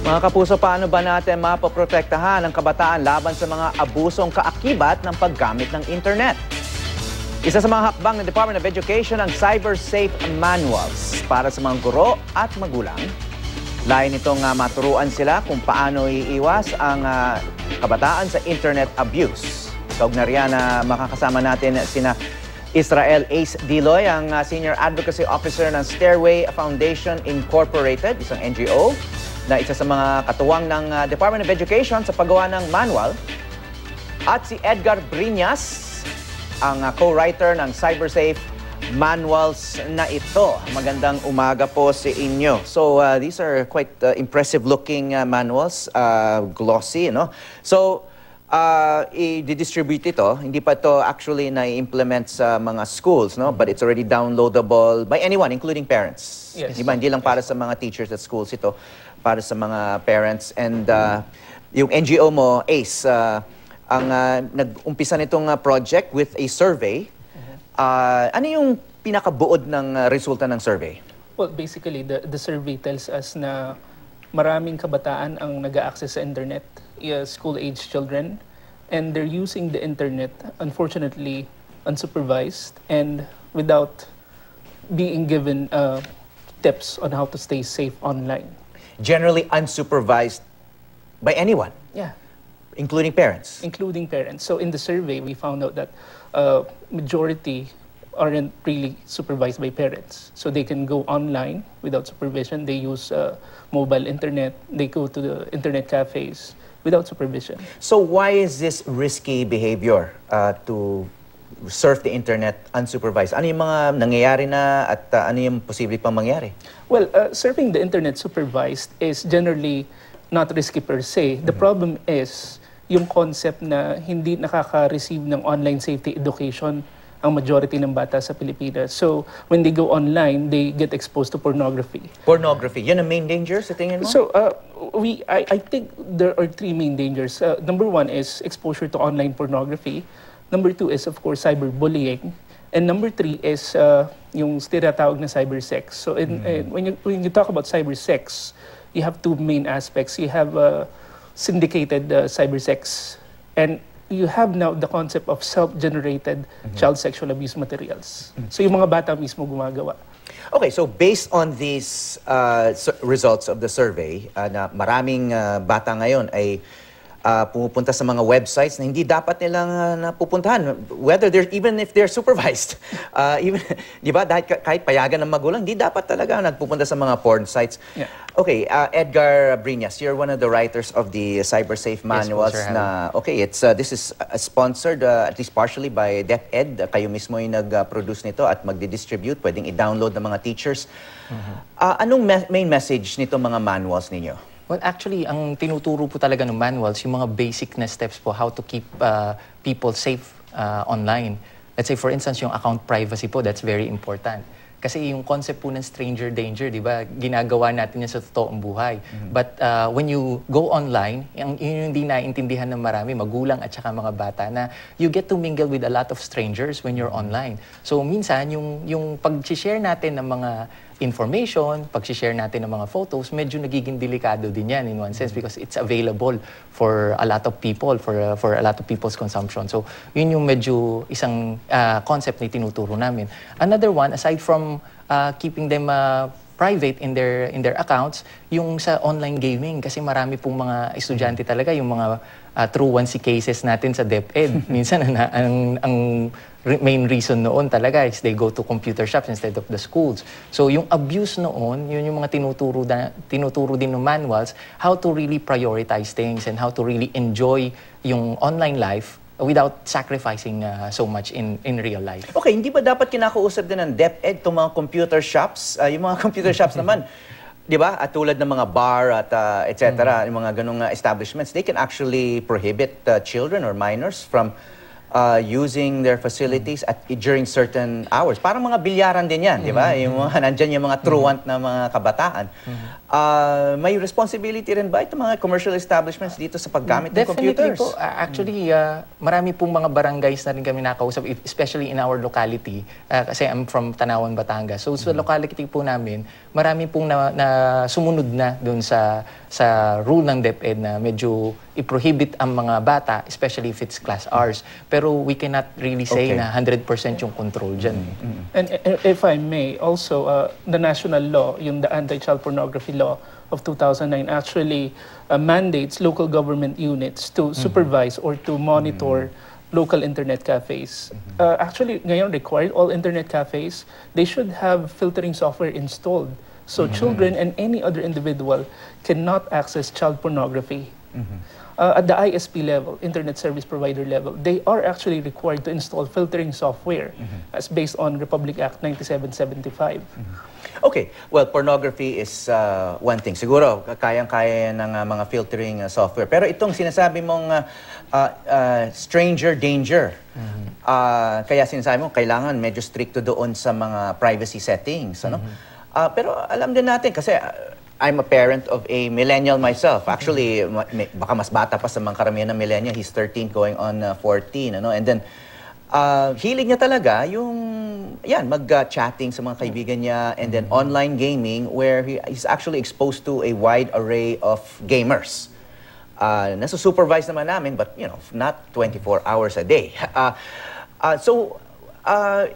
Mga kapuso, paano ba natin mapoprotektahan ang kabataan laban sa mga abusong kaakibat ng paggamit ng internet? Isa sa mga hakbang ng Department of Education ang Cyber Safe Manuals para sa mga guro at magulang. Layo nitong maturuan sila kung paano iiwas ang kabataan sa internet abuse. Kaugnay riyan na makakasama natin sina Israel Ace Diloy, ang Senior Advocacy Officer ng Stairway Foundation Incorporated, isang NGO na isa sa mga katuwang ng Department of Education sa paggawa ng manual. At si Edgar Briñas, ang co-writer ng CyberSafe manuals na ito. Magandang umaga po sa inyo. So these are quite impressive looking manuals, glossy, no? So i-distribute ito. Hindi pa ito actually na-implement sa mga schools, no? But it's already downloadable by anyone, including parents. Yes. Diba? Hindi lang para sa mga teachers at schools ito, para sa mga parents. And yung NGO mo, ACE, ang nag-umpisa nitong project with a survey. Ano yung pinakabuod ng resulta ng survey? Well, basically, the survey tells us na maraming kabataan ang nag-access sa internet, school-age children, and they're using the internet, unfortunately, unsupervised and without being given tips on how to stay safe online. Generally unsupervised by anyone? Yeah. Including parents? Including parents. So in the survey, we found out that majority aren't really supervised by parents. So they can go online without supervision. They use mobile internet. They go to the internet cafes without supervision. So why is this risky behavior to surf the internet unsupervised? Ano yung mga nangyayari na at ano yung posible pang mangyari? Well, surfing the internet supervised is generally not risky per se. The problem is yung concept na hindi nakaka-receive ng online safety education ang majority ng bata sa Pilipinas. So, when they go online, they get exposed to pornography. Pornography, yan ang main danger sa tingin mo? So, I think there are three main dangers. Number one is exposure to online pornography. Number two is, of course, cyberbullying. And number three is yung tinatawag na cybersex. So, when you talk about cybersex, you have two main aspects. You have syndicated cybersex, and you have now the concept of self-generated child sexual abuse materials. So yung mga bata mismo gumagawa. Okay, so based on these results of the survey, na maraming bata ngayon ay pumupunta sa mga websites na hindi dapat nilang napupuntahan, whether they're, even if they're supervised. Even, di ba, kahit payagan ng magulang, hindi dapat talaga nagpupunta sa mga porn sites. Yeah. Okay, Edgar Briñas, you're one of the writers of the CyberSafe manuals. Yes, po, na, okay, this is sponsored at least partially by DepEd. Kayo mismo yung nag-produce nito at magdi-distribute, pwedeng i-download ng mga teachers. Anong main message nito mga manuals ninyo? Well, actually, ang tinuturo po talaga ng manuals, yung mga basic na steps po, how to keep people safe online. Let's say, for instance, yung account privacy po, that's very important. Kasi yung concept po ng stranger danger, di ba, ginagawa natin yan sa totoong buhay. But when you go online, yun yung hindi naiintindihan ng marami, magulang at saka mga bata, na you get to mingle with a lot of strangers when you're online. So minsan, yung pag-share natin ng mga information, pag-share natin ng mga photos, medyo nagiging delikado din yan in one sense because it's available for a lot of people, for a lot of people's consumption. So, yun yung medyo isang concept na tinuturo namin. Another one, aside from keeping them private in their accounts, yung sa online gaming. Kasi marami pong mga estudyante talaga, yung mga truancy cases natin sa DepEd. Minsan, ang main reason noon talaga is they go to computer shops instead of the schools. So yung abuse noon, yun yung mga tinuturo din ng manuals, how to really prioritize things and how to really enjoy yung online life without sacrificing so much in real life. Okay, hindi ba dapat kinakausap din ng DepEd itong mga computer shops? Yung mga computer shops naman, di ba, at tulad ng mga bar at etc., yung mga ganung establishments, they can actually prohibit children or minors from using their facilities during certain hours. Parang mga bilyaran din yan, di ba? Yung mga, nandyan yung mga truant na mga kabataan. may responsibility rin ba itong mga commercial establishments dito sa paggamit ng computers? Definitely po. Actually, marami pong mga barangays na rin kami nakausap, especially in our locality. Kasi I'm from Tanawan, Batangas. So sa locality po namin, marami pong na sumunod na doon sa rule ng DepEd na medyo i-prohibit ang mga bata, especially if it's class Rs. Pero we cannot really say na 100% yung control dyan. And if I may, also, the national law, yung the Anti-Child Pornography Law of 2009, actually mandates local government units to supervise or to monitor local internet cafes. Actually, ngayon required all internet cafes, they should have filtering software installed. So children and any other individual cannot access child pornography. At the ISP level, Internet Service Provider level, they are actually required to install filtering software as based on Republic Act 9775. Okay, well, pornography is one thing. Siguro, kayang-kaya ng mga filtering software. Pero itong sinasabi mong stranger danger, kaya sinasabi mo, kailangan medyo stricto doon sa mga privacy settings. Ano? Pero alam din natin, kasi I'm a parent of a millennial myself. Actually, baka mas bata pa sa mga karamihan ng millennial. He's 13 going on 14. Ano? And then, hilig niya talaga yung mag-chatting sa mga kaibigan niya, and then online gaming where he's actually exposed to a wide array of gamers. Nasa-supervise naman namin, but not 24 hours a day.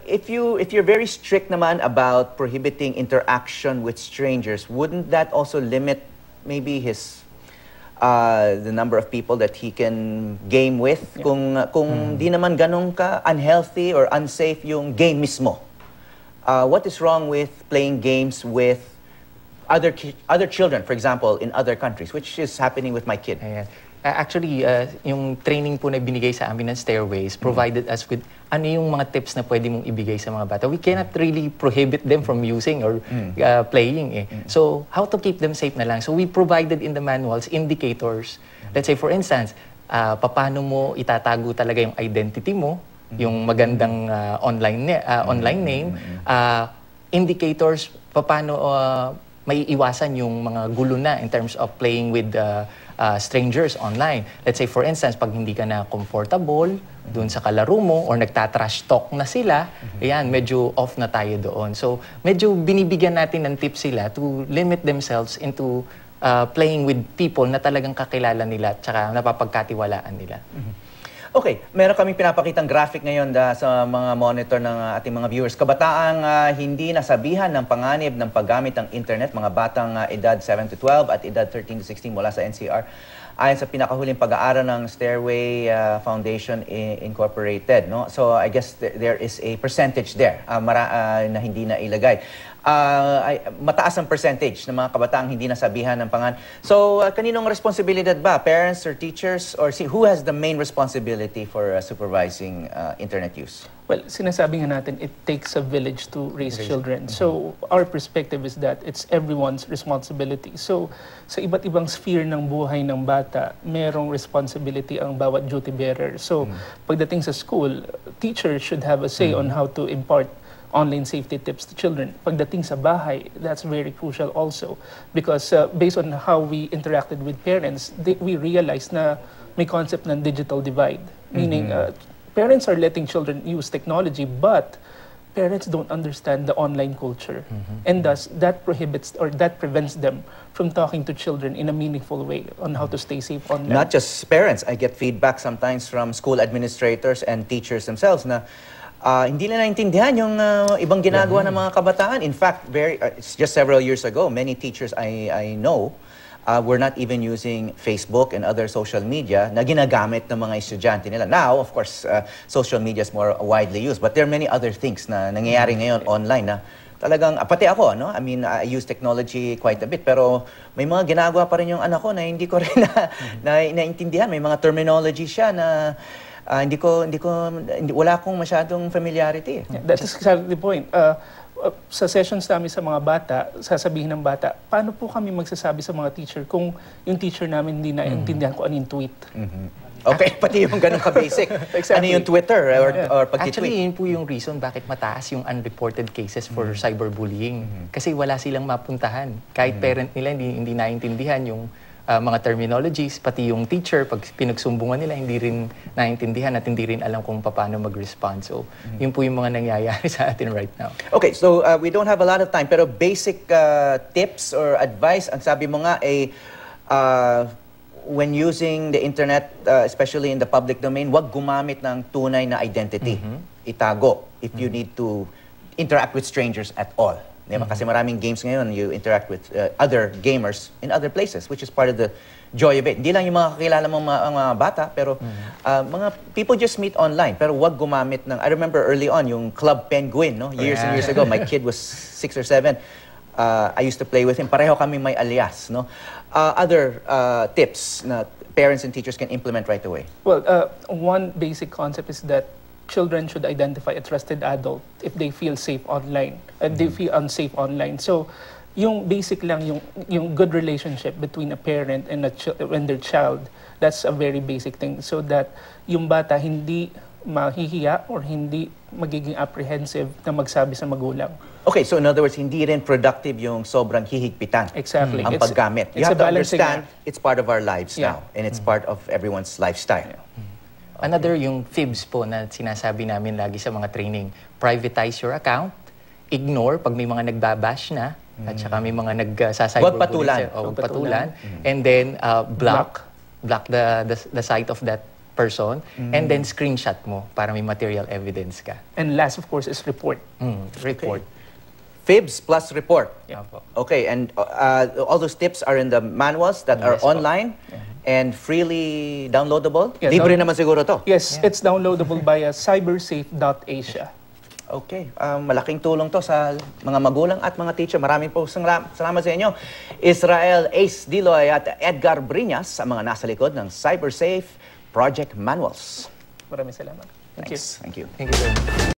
If you're very strict naman about prohibiting interaction with strangers, wouldn't that also limit maybe the number of people that he can game with? Kung di naman ganun ka unhealthy or unsafe yung game mismo. What is wrong with playing games with other children, for example, in other countries, which is happening with my kid? Ayan. Actually, yung training po na binigay sa amin ng Stairways provided us with ano yung mga tips na pwede mong ibigay sa mga bata. We cannot really prohibit them from using or playing. So, how to keep them safe na lang. So, we provided in the manuals indicators. Let's say, for instance, paano mo itatago talaga yung identity mo, yung magandang online name, indicators, paano may iwasan yung mga gulo na in terms of playing with strangers online. Let's say, for instance, pag hindi ka na comfortable doon sa kalaro mo or nagtatrash talk na sila, ayan, medyo off na tayo doon. So, medyo binibigyan natin ng tips sila to limit themselves into playing with people na talagang kakilala nila at saka napapagkatiwalaan nila. Okay, meron kaming pinapakitang graphic ngayon sa mga monitor ng ating mga viewers. Kabataang hindi nasabihan ng panganib ng paggamit ng internet, mga batang edad 7 to 12 at edad 13 to 16 mula sa NCR. Ayon sa pinakahuling pag-aaral ng Stairway Foundation Incorporated. No? So I guess there is a percentage there na hindi na ilagay. Mataas ang percentage ng mga kabataang hindi nasabihan ng pangan. So, kaninong responsibilidad ba? Parents or teachers? Or who has the main responsibility for supervising internet use? Well, sinasabi nga natin, it takes a village to raise children. So, our perspective is that it's everyone's responsibility. So, sa iba't ibang sphere ng buhay ng bata, merong responsibility ang bawat duty bearer. So, pagdating sa school, teachers should have a say on how to impart online safety tips to children. Pagdating sa bahay, that's very crucial also. Because based on how we interacted with parents, we realized na may concept ng digital divide. Meaning, parents are letting children use technology, but parents don't understand the online culture. And thus, that prohibits or that prevents them from talking to children in a meaningful way on how to stay safe online. Not just parents. I get feedback sometimes from school administrators and teachers themselves na hindi na naintindihan yung ibang ginagawa ng mga kabataan. In fact, it's just several years ago, many teachers I know were not even using Facebook and other social media na ginagamit ng mga estudyante nila. Now, of course, social media is more widely used, but there are many other things na nangyayari ngayon online na talagang, pati ako, no? I mean, I use technology quite a bit, pero may mga ginagawa pa rin yung anak ko na hindi ko rin naintindihan. May mga terminology siya na wala akong masyadong familiarity. Yeah, that is exactly the point. Sa sessions namin sa mga bata, sasabihin ng bata, paano po kami magsasabi sa mga teacher kung yung teacher namin hindi naintindihan ko ano yung tweet? Okay, pati yung ganun ka-basic. Ano yung Twitter or pag-tweet? Actually, yun po yung reason bakit mataas yung unreported cases for cyberbullying. Kasi wala silang mapuntahan. Kahit parent nila hindi naiintindihan yung mga terminologies, pati yung teacher, pag pinagsumbungan nila, hindi rin naiintindihan at hindi rin alam kung paano mag-respond. So, yun po yung mga nangyayari sa atin right now. Okay, so we don't have a lot of time, pero basic tips or advice, ang sabi mo nga ay when using the internet, especially in the public domain, wag gumamit ng tunay na identity. Itago if you need to interact with strangers at all. Diba? Kasi maraming games ngayon, you interact with other gamers in other places, which is part of the joy of it. Hindi lang yung mga kakilala mong mga bata, pero mga people just meet online. Pero wag gumamit ng, I remember early on, yung Club Penguin, no? Years and years ago. My kid was 6 or 7. I used to play with him. Pareho kami may alias, no? Other tips na parents and teachers can implement right away. Well, one basic concept is that children should identify a trusted adult if they feel safe online, they feel unsafe online. So, yung basic lang, yung good relationship between a parent and their child, that's a very basic thing. So that yung bata hindi mahihiya or hindi magiging apprehensive na magsabi sa magulang. Okay, so in other words, hindi rin productive yung sobrang hihigpitan. Exactly. Ang paggamit. You it's have a to balancing understand it's part of our lives now, and it's part of everyone's lifestyle. Another yung fibs po na sinasabi namin lagi sa mga training. Privatize your account, ignore pag may mga nagbabash na, at saka may mga nagsacyberbullying. Huwag patulan. Huwag patulan. And then block the site of that person, and then screenshot mo para may material evidence ka. And last, of course, is report. Report. Fibs plus report. Yeah. Okay, and all those tips are in the manuals that are online and freely downloadable. Yeah, Libre naman siguro to. Yes, it's downloadable via cybersafe.asia. Okay, malaking tulong to sa mga magulang at mga teacher. Maraming po salamat sa inyo. Israel Ace Diloy at Edgar Briñas, sa mga nasa likod ng CyberSafe Project Manuals. Maraming salamat. Thank you. Thanks. Thank you. Thank you very much.